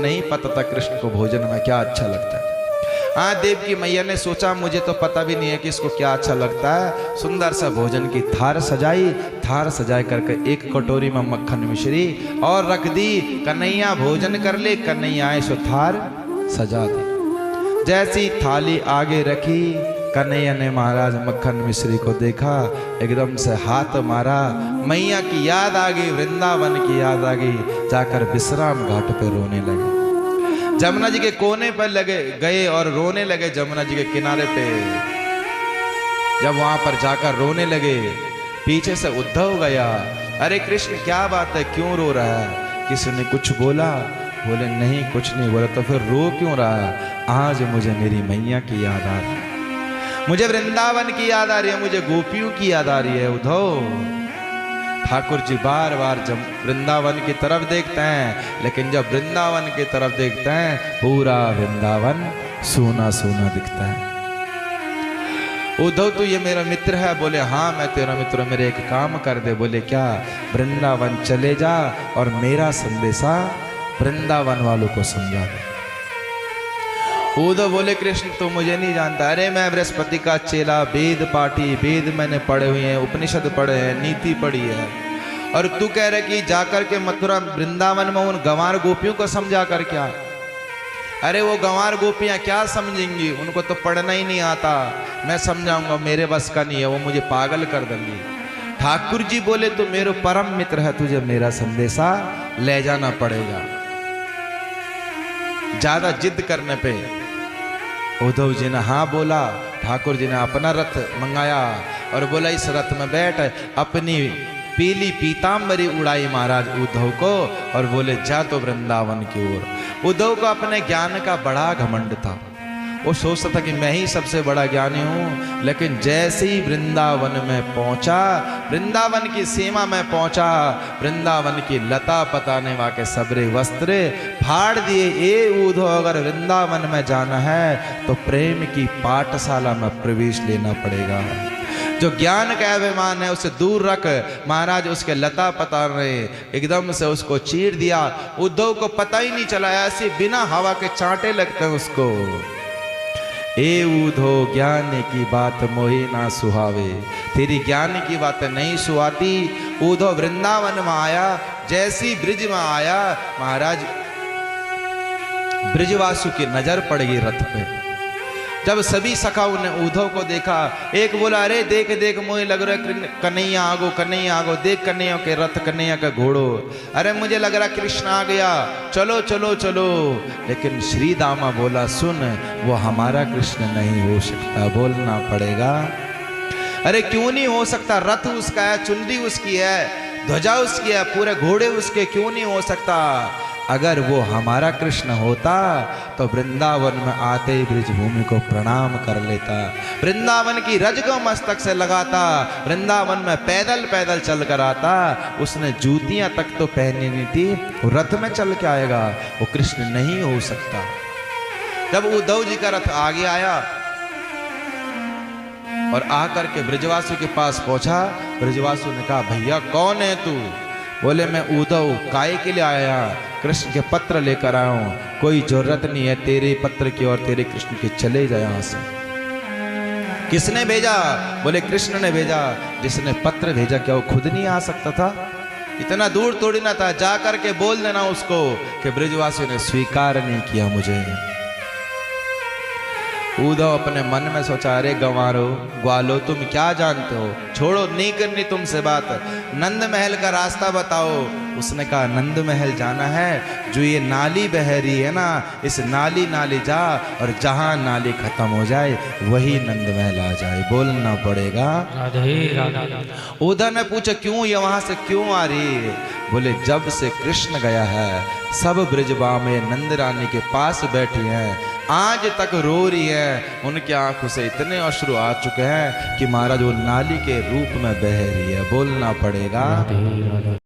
नहीं पता था कृष्ण को भोजन में क्या अच्छा लगता है। हाँ, देवकी मैया ने सोचा मुझे तो पता भी नहीं है कि इसको क्या अच्छा लगता है। सुंदर सा भोजन की थार सजाई, थार सजाए करके एक कटोरी में मक्खन मिश्री और रख दी। कन्हैया भोजन कर ले, कन्हैया आए सो थार सजा दी। जैसी थाली आगे रखी, कन्हैया ने महाराज मक्खन मिश्री को देखा, एकदम से हाथ मारा, मैया की याद आ गई, वृंदावन की याद आ गई। जाकर विश्राम घाट पे रोने लगे, जमुना जी के कोने पर लगे गए और रोने लगे। जमुना जी के किनारे पे जब वहां पर जाकर रोने लगे, पीछे से उद्धव गया। अरे कृष्ण क्या बात है, क्यों रो रहा है? किसी ने कुछ बोला? बोले नहीं कुछ नहीं। बोले तो फिर रो क्यों रहा है? आज मुझे मेरी मैया की याद आ रही है, मुझे वृंदावन की याद आ रही है, मुझे गोपियों की याद आ रही है। उद्धव, ठाकुर जी बार बार जब वृंदावन की तरफ देखते हैं, लेकिन जब वृंदावन की तरफ देखते हैं पूरा वृंदावन सूना सूना दिखता है। उद्धव तू ये मेरा मित्र है? बोले हाँ मैं तेरा मित्र हूं, मेरे एक काम कर दे। बोले क्या? वृंदावन चले जा और मेरा संदेशा वृंदावन वालों को समझा दे। उद्धव बोले कृष्ण तो मुझे नहीं जानता। अरे मैं बृहस्पति का चेला, वेद पाठी, वेद मैंने पढ़े हुए हैं, उपनिषद पढ़े हैं, नीति पढ़ी है, और तू कह रहे कि जाकर के मथुरा वृंदावन में उन गंवार गोपियों को समझा कर क्या? अरे वो गंवार गोपियां क्या समझेंगी, उनको तो पढ़ना ही नहीं आता। मैं समझाऊंगा, मेरे बस का नहीं है, वो मुझे पागल कर देंगी। ठाकुर जी बोले तो मेरे परम मित्र है, तुझे मेरा संदेशा ले जाना पड़ेगा। ज्यादा जिद करने पे उद्धव जी ने हाँ बोला। ठाकुर जी ने अपना रथ मंगाया और बोला इस रथ में बैठ। अपनी पीली पीतांबरी उड़ाई महाराज उद्धव को और बोले जा तो वृंदावन की ओर। उद्धव को अपने ज्ञान का बड़ा घमंड था, वो सोचता था कि मैं ही सबसे बड़ा ज्ञानी हूँ। लेकिन जैसे ही वृंदावन में पहुंचा, वृंदावन की सीमा में पहुंचा, वृंदावन की लता पताने वहाँ के सबरे वस्त्र फाड़ दिए। ए उद्धव, अगर वृंदावन में जाना है तो प्रेम की पाठशाला में प्रवेश लेना पड़ेगा। जो ज्ञान का अभिमान है उसे दूर रख। महाराज उसके लता पताने एकदम से उसको चीर दिया। उद्धव को पता ही नहीं चला, ऐसे बिना हवा के चांटे लगते हैं उसको। ए उद्धो ज्ञान की बात मोहे ना सुहावे, तेरी ज्ञान की बात नहीं सुहाती। उद्धव वृंदावन में आया, जैसी ब्रिज में आया महाराज ब्रिजवासु की नजर पड़ गई रथ पे। जब सभी सखाओं ने उद्धव को देखा, एक बोला अरे देख देख मुझे लग रहा है कन्हैया आगो, कन्हैया आगो, देख कन्हैया के रथ, कन्हैया का घोड़ो। अरे मुझे लग रहा कृष्ण आ गया, चलो चलो चलो। लेकिन श्री दामा बोला सुन, वो हमारा कृष्ण नहीं हो सकता, बोलना पड़ेगा। अरे क्यों नहीं हो सकता? रथ उसका है, चुनरी उसकी है, ध्वजा उसकी है, पूरे घोड़े उसके, क्यों नहीं हो सकता? अगर वो हमारा कृष्ण होता तो वृंदावन में आते ही ब्रिजभूमि को प्रणाम कर लेता, वृंदावन की रज को मस्तक से लगाता, वृंदावन में पैदल पैदल चल कर आता। उसने जूतियां तक तो पहनी नहीं थी, रथ में चल के आएगा, वो कृष्ण नहीं हो सकता। जब उद्धव जी का रथ आगे आया और आकर के ब्रिजवासु के पास पहुंचा, ब्रिजवासु ने कहा भैया कौन है तू? बोले मैं उद्धव काय के लिए आया? कृष्ण के पत्र लेकर आया हूं, कोई जरूरत नहीं है तेरे पत्र की और तेरे कृष्ण के, चले जाए यहां से। किसने भेजा? बोले कृष्ण ने भेजा। जिसने पत्र भेजा क्या वो खुद नहीं आ सकता था? इतना दूर थोड़ी ना था, जा करके बोल देना उसको कि ब्रिजवासियों ने स्वीकार नहीं किया मुझे। उद्धव अपने मन में सोचा अरे गंवारो ग्वालो तुम क्या जानते हो, छोड़ो नहीं करनी तुमसे बात, नंद महल का रास्ता बताओ। उसने कहा नंद महल जाना है, जो ये नाली बह रही है ना, इस नाली नाली जा और जहां नाली खत्म हो जाए वही नंद महल आ जाए, बोलना पड़ेगा राधे राधे। उद्धव ने पूछा क्यों ये वहां से क्यों आ रही है? बोले जब से कृष्ण गया है सब ब्रिजबा में नंद रानी के पास बैठी हैं, आज तक रो रही है, उनकी आंखों से इतने अश्रु आ चुके हैं कि महाराज वो नाली के रूप में बह रही है, बोलना पड़ेगा।